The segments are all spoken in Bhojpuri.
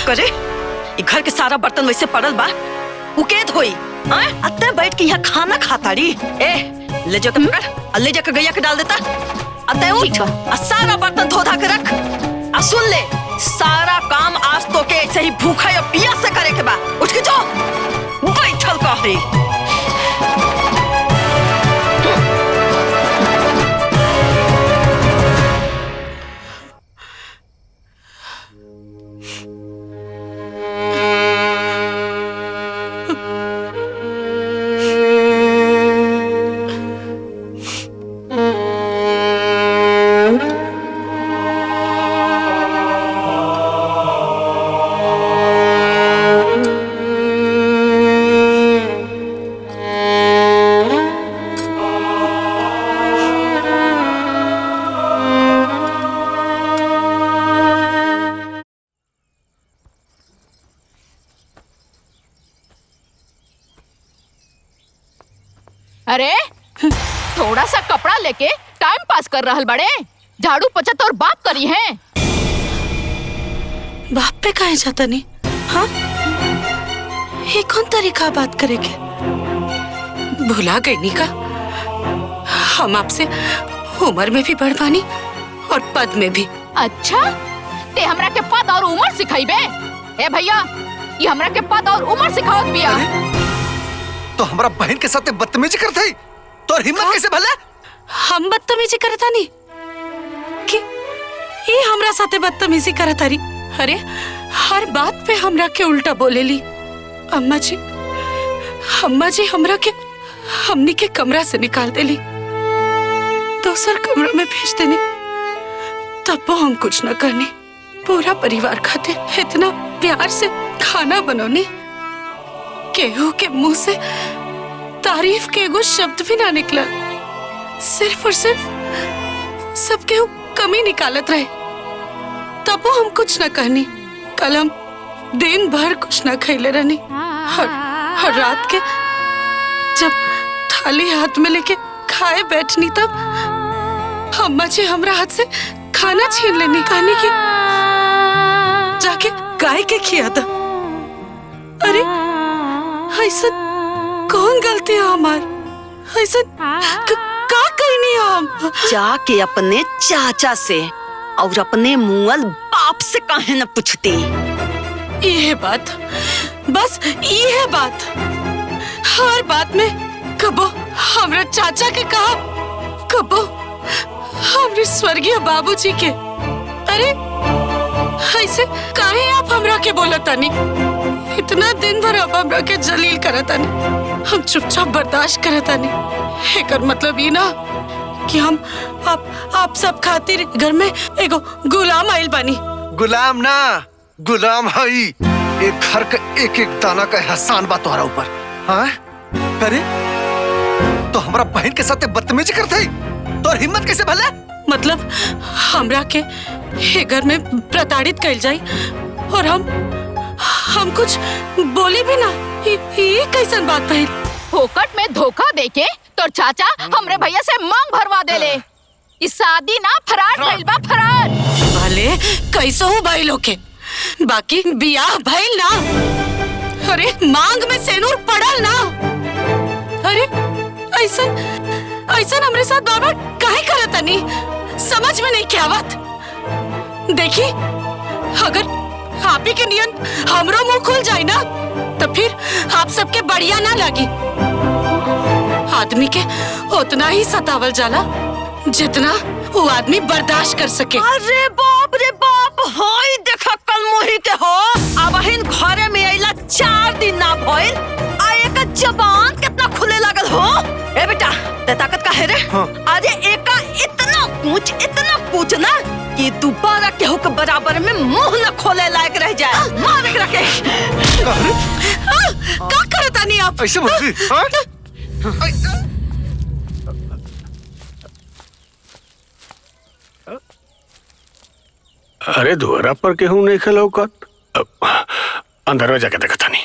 करे ये घर के सारा बर्तन वैसे पड़ल बा उकेत होई अत्ते बैठ के यहाँ खाना खाता री ले जाकर पकड़ ले जाकर गैया के डाल देता अतः उठ सारा बर्तन धो धा के रख सुन ले सारा काम आज तो के ऐसे ही भूखा या पियास से करे के बा उठ के जाओ बैठल कह अरे थोड़ा सा कपड़ा लेके टाइम पास कर रहल बड़े झाड़ू पोछा तो और बाप करी है बाप पे कहे जाता नहीं हाँ ये कौन तरीका बात करेंगे भुला गई नी का हम आपसे उम्र में भी बढ़ पानी और पद में भी। अच्छा ते हमरा के पद और उम्र सिखाइबे ए भैया ये हमरा के पद और उम्र सिखावत बिया तो हमारा बहन के साथ बदतमीजी करते ही तो हिम्मत कैसे भला हम बदतमीजी करता नहीं कि ये हमरा साथे बदतमीजी करता रही अरे हर बात पे हमरा के उल्टा बोले ली अम्मा जी हमरा के हमनी के कमरा से निकाल देली दूसर कमरा में भेज देनी तब वो हम कुछ न करनी पूरा परिवार खाते इतना प्यार से खाना बनौनी केहू के मुंह से तारीफ के एगो शब्द भी ना निकला सिर्फ और सिर्फ सब केहू कमी निकालत रहे तब वो हम कुछ न कहनी कल हम दिन भर कुछ न खैले रहनी हर रात के जब थाली हाथ में लेके खाए बैठनी तब अम्मा जी हमरा हाथ से खाना छीन लेनी कहनी की जाके गाय के खिया था अरे ऐसा कौन गलती है हमार ऐसा का कहनी हम जाके अपने चाचा से और अपने मुअल बाप से काहे न पूछती ये बात बस ये बात हर बात में कबो हमरा चाचा के कहा कबो हमरे स्वर्गीय बाबूजी के अरे ऐसे काहे आप हमरा के बोलतानी इतना दिन भर आप हमरा के जलील करतानी हम चुपचाप बर्दाश्त करतानी एकर मतलब ये ना कि हम आप सब खातिर घर में एगो गुलाम आइल बानी गुलाम ना गुलाम है एक घर का एक एक दाना का एहसान बा तोहरा ऊपर हाँ करे तो हमारा बहन के साथ बदतमीजी करते ही तो हिम्मत कैसे भला मतलब हमरा के ये घर में प्रताड़ित कइल जाई और हम कुछ बोले भी ना ये कैसन बात भइल फोकट में धोखा देके तोर चाचा हमरे भैया से मांग भरवा देले इस शादी ना फराड भइल बा फराड भले कैसो हो भइल होके बाकी बियाह भइल ना अरे मांग में सेनूर पड़ल ना अरे ऐसन हमरे साथ बाबा काहे करतनी समझ में नहीं क्या आवत देखी अगर आप ही के नियन हमरो मुंह खुल जाए ना तो फिर आप सबके बढ़िया ना लगी आदमी के उतना ही सतावल जाला जितना वो आदमी बर्दाश्त कर सके अरे बाप होई देखा कल मोही के हो अबहिन घरे में आइला 4 दिन ना भइल आ एक जबान कितना खुले लागल हो ए बेटा ते ताकत का है रे अरे एका इतना पूछ ना कि दोबारा केहू के बराबर में मुंह न खोले लायक रह जाए मार के रखे का करतानी आप ऐसे बोलती हां अरे धुआरा पर केहू नहीं खलौकत अंदर में जाके देखता नहीं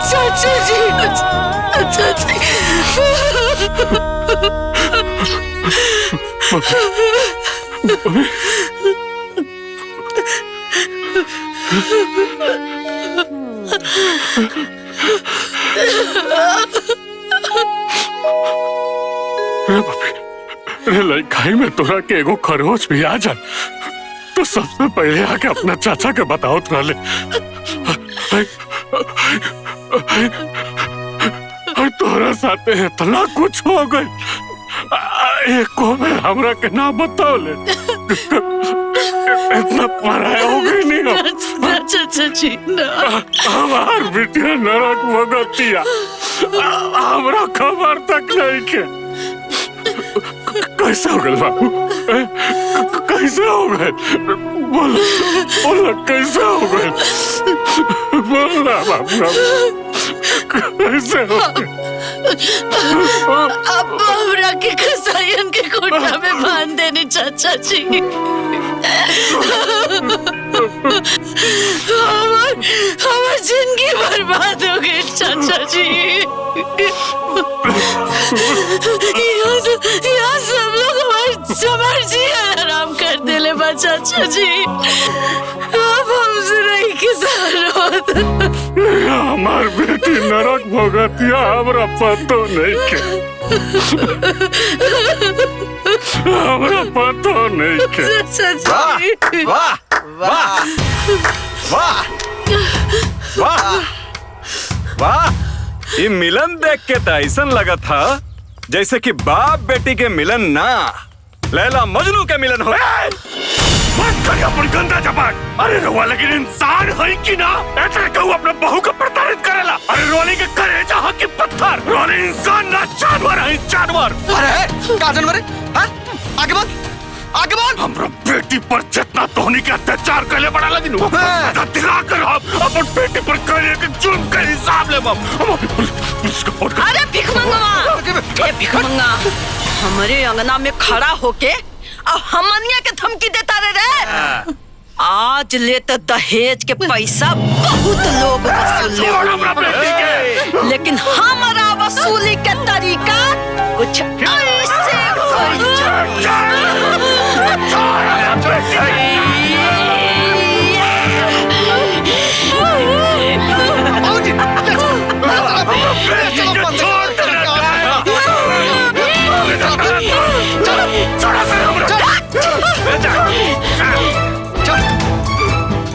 चाचा जी, चाचा जी। लड़काई में तोरा के एगो खरोच भी आ जाए तो सबसे पहले आके अपना चाचा के बताओ तोरा ले। तोरा साथे इतना कुछ हो गई, एको में हमरा के ना बताओ ले। इतना पराया हो गई नहीं हो। चाचा जी ना। हमार बिटिया नरक भगतिया, हमरा खबर तक नहीं के। कैसे हो गए बाबू? कैसे हो गए? बोलो बोलो, कैसे हो गए? बोलना बाबू, कैसे हो गए? अब हमरा के कसाईन के कोठा में बांध देने चाचा जी। हमारी जिंदगी बर्बाद हो गई चाचा जी। यहाँ सब लोग हमारे जी आराम कर देले बा चाचा जी। अब हमसे नहीं किसान हमार बेटी नरक भगतिया, हमरा पतो नहीं के। हमरा पतो नहीं के। चाचा जी। वाह वाह वाह वाह वाह। ये मिलन देख के तो ऐसा लगा था जैसे कि बाप बेटी के मिलन ना, लैला मजनू के मिलन हो। मत करिए अपन गंदा जबान। अरे रोवा, लेकिन इंसान है कि ना? ऐसा कहूँ अपने बहू को प्रताड़ित करेला। अरे रोने के करे जहाँ की पत्थर, रोने इंसान ना जानवर है, जानवर। अरे का जानवर है? हाँ? आगे बोल, आगे बोल। हमरा बेटी पर जितना तोहनी के अत्याचार करे बड़ा लगी नु, दिखा कर हम अपन बेटी पर करे के जुल्म के हिसाब ले बाप। पुलिस को फोन कर। अरे भिख मंगवा, ये भिख मंगा हमारे अंगना में खड़ा होके अब हमनिया के धमकी देता रे। आज ले तो दहेज के पैसा बहुत लोग वसूल ले, लेकिन हमारा वसूली के तरीका कुछ ऐसे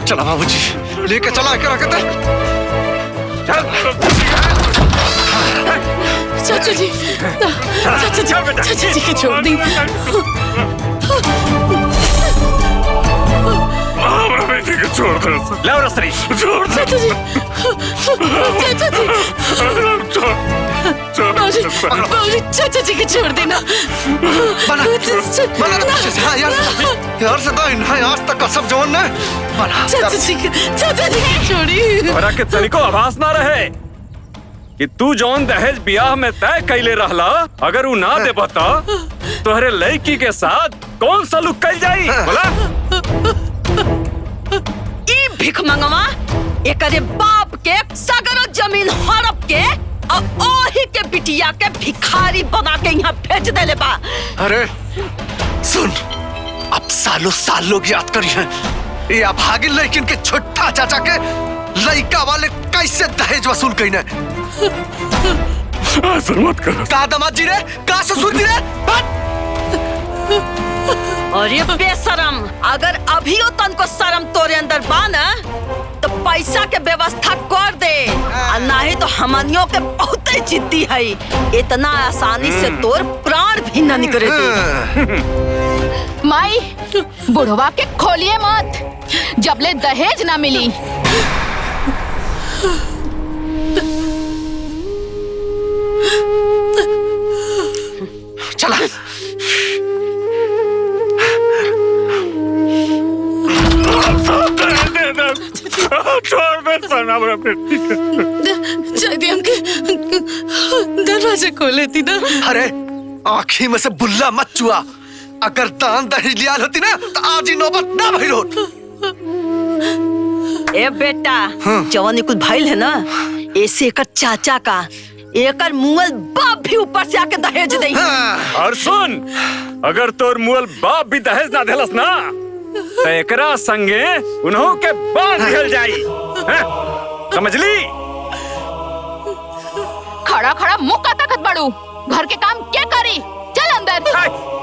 चला बाबूजी, लेके चला के रखते। चाचा जी, चाचा जी के छोड़ दी। हमरा बेटी के छोड़ दे। ले रसरी, छोड़ दे। चाचा जी, चाचा जी, बाबूजी चाचा जी के छोड़ देना। बना हाँ यार से तो इन्हें आज तक का सब जवान ने बना। चाचा जी के छोड़ी। तोहरा के तनिको आभास ना रहे कि तू जौन दहेज ब्याह में तय कैले रहला, अगर उ ना दे बता तोहरे लड़की के साथ कौन सा लुक कैल जाई? बोला। ई भिख मंगवा एकरे बाप के सगरो जमीन हड़प के और ओही के बिटिया के भिखारी बना के यहाँ भेज देले बा। अरे सुन, अब सालों साल लोग याद करी हैं ये अभागिन लड़किन के छोटा चाचा के लड़का वाले कैसे दहेज वसूल कईने। ऐसा मत कर। का दामाद जी रे, का ससुर जी रे, और ये बेशरम, अगर अभियो तनको शर्म तोरे अंदर बा न तो पैसा के व्यवस्था कर दे, और नहीं तो हमनियों के बहुत जिद्दी है, इतना आसानी से तोर प्राण भी न निकले दे। माई, बुढ़वा के खोलिए मत जबले दहेज ना मिली। चला छोड़ दे सना हमरा बेटी के। शायद हमके दरवाजा खोले थी ना। अरे आँखी में से बुल्ला मत चुआ, अगर दान दहेज लिया होती ना तो आज ही नौबत ना भइल होत। ए बेटा जवान कुल भाईल है ना, ऐसे एकर चाचा का एकर मुअल बाप भी ऊपर से आके दहेज दे। और सुन, अगर तोर मुअल बाप भी दहेज ना देलस ना तो एकरा संगे उन्हों के बांध दिहल जाई। हैं? समझ ली? खड़ा खड़ा मुंह का ताकत बड़ू, घर के काम क्या करी? चल अंदर।